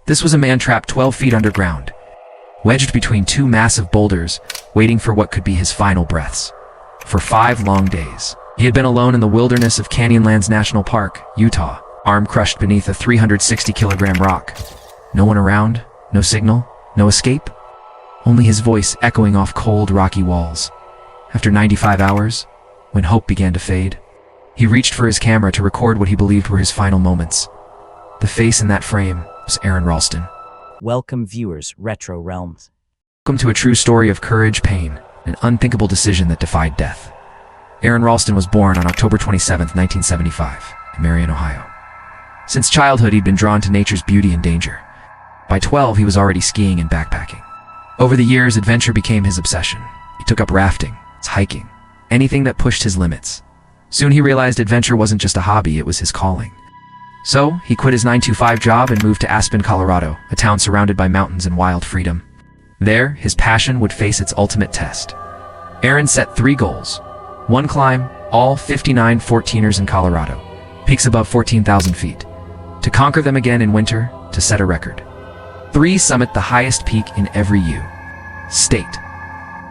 This was a man trapped 12 feet underground, wedged between two massive boulders, waiting for what could be his final breaths. For 5 long days, he had been alone in the wilderness of Canyonlands National Park, Utah, arm crushed beneath a 360-kilogram rock. No one around, no signal, no escape. Only his voice echoing off cold, rocky walls. After 95 hours, when hope began to fade, he reached for his camera to record what he believed were his final moments. The face in that frame was Aron Ralston. Welcome viewers, Retro Realms. Welcome to a true story of courage, pain, and an unthinkable decision that defied death. Aron Ralston was born on October 27, 1975, in Marion, Ohio. Since childhood, he'd been drawn to nature's beauty and danger. By 12, he was already skiing and backpacking. Over the years, adventure became his obsession. He took up rafting, hiking, anything that pushed his limits. Soon he realized adventure wasn't just a hobby, it was his calling. So, he quit his 9-to-5 job and moved to Aspen, Colorado, a town surrounded by mountains and wild freedom. There, his passion would face its ultimate test. Aron set 3 goals. 1 climb, all 59 14ers in Colorado, peaks above 14,000 feet. To conquer them again in winter, to set a record. 3 summit the highest peak in every state.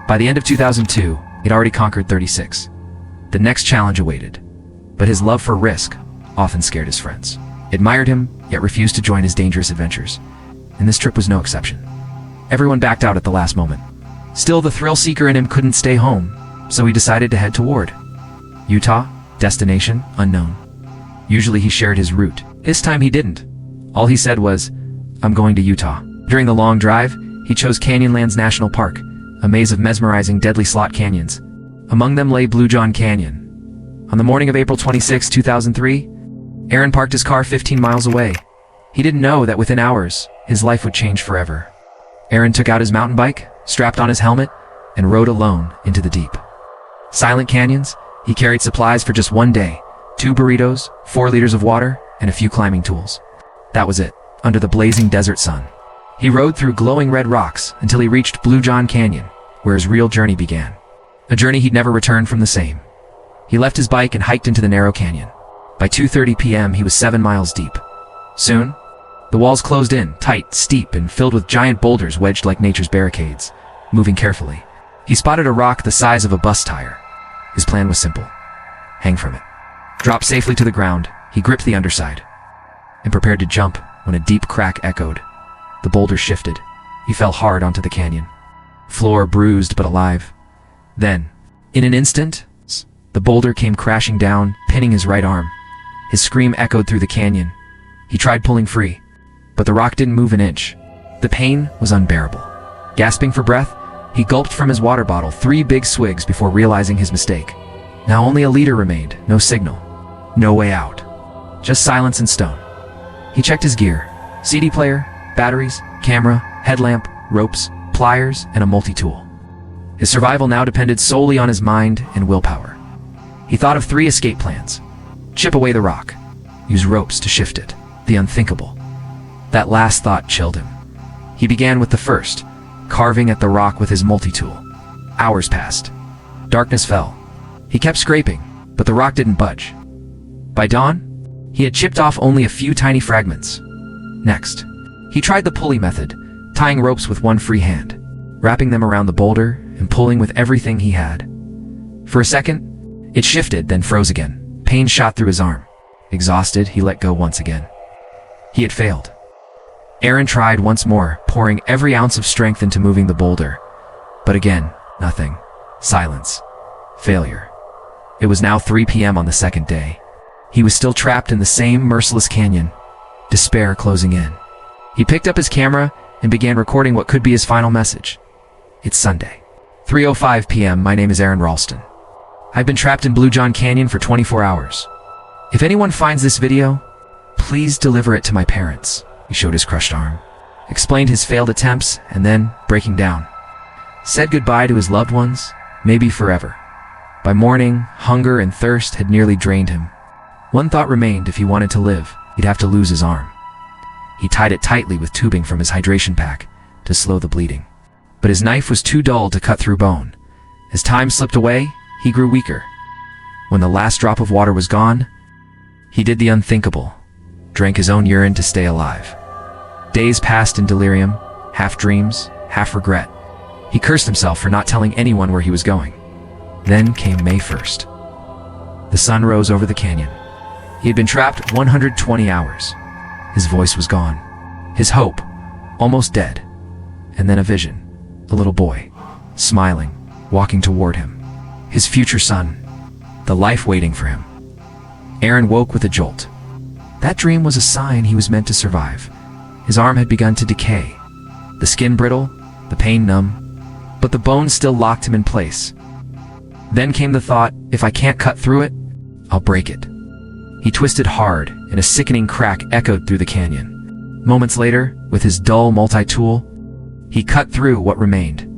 By the end of 2002, he'd already conquered 36. The next challenge awaited. But his love for risk often scared his friends. Admired him, yet refused to join his dangerous adventures. And this trip was no exception. Everyone backed out at the last moment. Still, the thrill seeker in him couldn't stay home, so he decided to head toward Utah, destination unknown. Usually he shared his route. This time he didn't. All he said was, "I'm going to Utah." During the long drive, he chose Canyonlands National Park, a maze of mesmerizing, deadly slot canyons. Among them lay Blue John Canyon. On the morning of April 26, 2003, Aron parked his car 15 miles away. He didn't know that within hours, his life would change forever. Aron took out his mountain bike, strapped on his helmet, and rode alone into the deep. Silent canyons, he carried supplies for just 1 day, 2 burritos, 4 liters of water, and a few climbing tools. That was it, under the blazing desert sun. He rode through glowing red rocks until he reached Blue John Canyon, where his real journey began. A journey he'd never returned from the same. He left his bike and hiked into the narrow canyon. By 2:30 p.m., he was 7 miles deep. Soon, the walls closed in, tight, steep, and filled with giant boulders wedged like nature's barricades. Moving carefully, he spotted a rock the size of a bus tire. His plan was simple. Hang from it. Drop safely to the ground, he gripped the underside and prepared to jump when a deep crack echoed. The boulder shifted. He fell hard onto the canyon. Floor bruised but alive. Then, in an instant, the boulder came crashing down, pinning his right arm. His scream echoed through the canyon. He tried pulling free, but the rock didn't move an inch. The pain was unbearable. Gasping for breath, he gulped from his water bottle 3 big swigs before realizing his mistake. Now only a liter remained, no signal, no way out. Just silence and stone. He checked his gear. CD player, batteries, camera, headlamp, ropes, pliers, and a multi-tool. His survival now depended solely on his mind and willpower. He thought of 3 escape plans. Chip away the rock. Use ropes to shift it. The unthinkable. That last thought chilled him. He began with the first, carving at the rock with his multi-tool. Hours passed. Darkness fell. He kept scraping, but the rock didn't budge. By dawn, he had chipped off only a few tiny fragments. Next, he tried the pulley method, tying ropes with one free hand, wrapping them around the boulder and pulling with everything he had. For a second, it shifted, then froze again. Pain shot through his arm. Exhausted, he let go once again. He had failed. Aron tried once more, pouring every ounce of strength into moving the boulder. But again, nothing. Silence. Failure. It was now 3 p.m. on the second day. He was still trapped in the same merciless canyon, despair closing in. He picked up his camera and began recording what could be his final message. It's Sunday. 3:05 p.m. My name is Aron Ralston. I've been trapped in Blue John Canyon for 24 hours. If anyone finds this video, please deliver it to my parents. He showed his crushed arm, explained his failed attempts, and then, breaking down, said goodbye to his loved ones, maybe forever. By morning, hunger and thirst had nearly drained him. One thought remained: if he wanted to live, he'd have to lose his arm. He tied it tightly with tubing from his hydration pack to slow the bleeding. But his knife was too dull to cut through bone. As time slipped away, he grew weaker. When the last drop of water was gone, he did the unthinkable, drank his own urine to stay alive. Days passed in delirium, half dreams, half regret. He cursed himself for not telling anyone where he was going. Then came May 1st. The sun rose over the canyon. He had been trapped 120 hours. His voice was gone. His hope, almost dead. And then a vision. A little boy, smiling, walking toward him. His future son. The life waiting for him. Aron woke with a jolt. That dream was a sign he was meant to survive. His arm had begun to decay. The skin brittle, the pain numb, but the bones still locked him in place. Then came the thought, if I can't cut through it, I'll break it. He twisted hard, and a sickening crack echoed through the canyon. Moments later, with his dull multi-tool, he cut through what remained.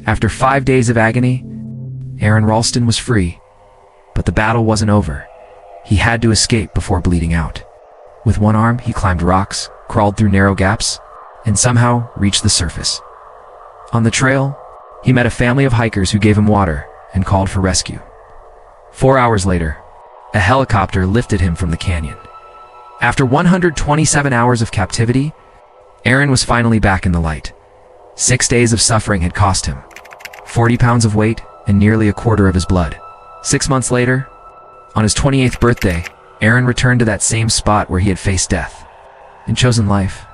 After 5 days of agony, Aron Ralston was free. But the battle wasn't over. He had to escape before bleeding out. With one arm, he climbed rocks, crawled through narrow gaps, and somehow reached the surface. On the trail, he met a family of hikers who gave him water and called for rescue. 4 hours later, a helicopter lifted him from the canyon. After 127 hours of captivity, Aron was finally back in the light. 6 days of suffering had cost him 40 pounds of weight and nearly a quarter of his blood. 6 months later, on his 28th birthday, Aron returned to that same spot where he had faced death and chosen life.